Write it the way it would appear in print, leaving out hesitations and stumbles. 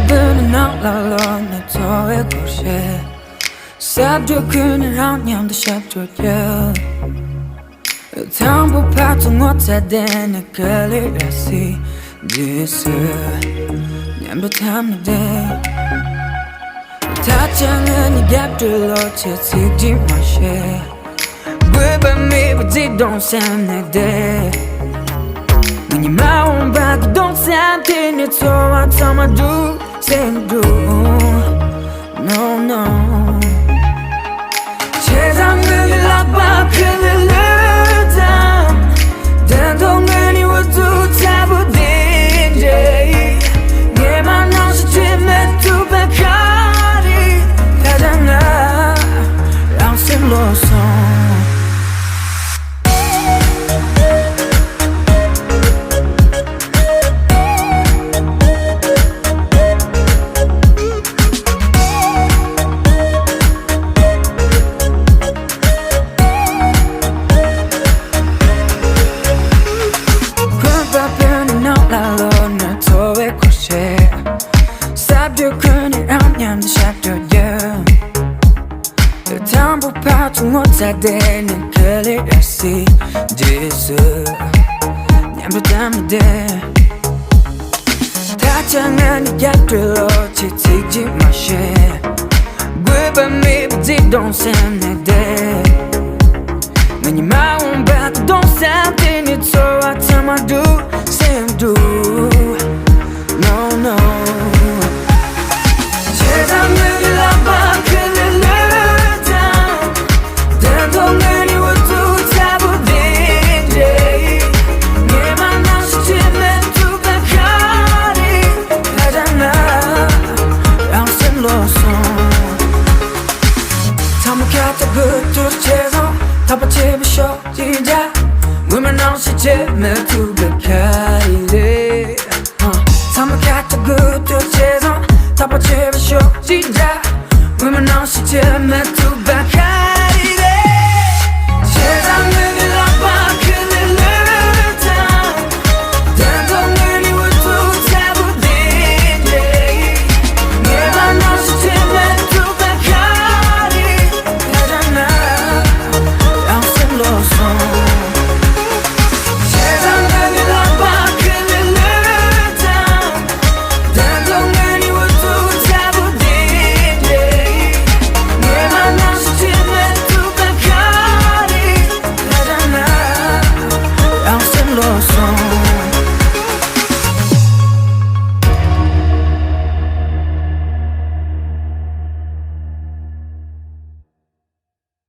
Burning out along the toy crochet. Sabdo kun을 하냐도 샵도야. 당부 파통 어쩌대는 걸리라시. This 냠도 탐는데. 다창은 이 갭들로 채찍지 마셔. 왜밤에 보지 don't sound like that. When your mouth back, don't sound in it, so I tell my do, say do. No, no. 세상을 일러봐, 그를 넣다. 단동은 이워도 타부딘지. 얘만 없이 뒤에 두 배까지 가잖아. 양심로서. 못하대는 클리어시 지수 냠도 담는데 다정한 이 곁들로 지치지 마셔 왜밤에 보지 don't sound like that when your mind back don't sound in it so I tell my do say do no no 세상을 일러봐 동은 이워도 타부딘지 얘만 없이 뒤에 두 배까지 가잖아 양심로서 담백했다부터 채서 다 받치면서 진짜 왜만 없이 뒤에 두 배까지 담백했다부터 채서 다 받치면서 진짜 왜만 없이 뒤에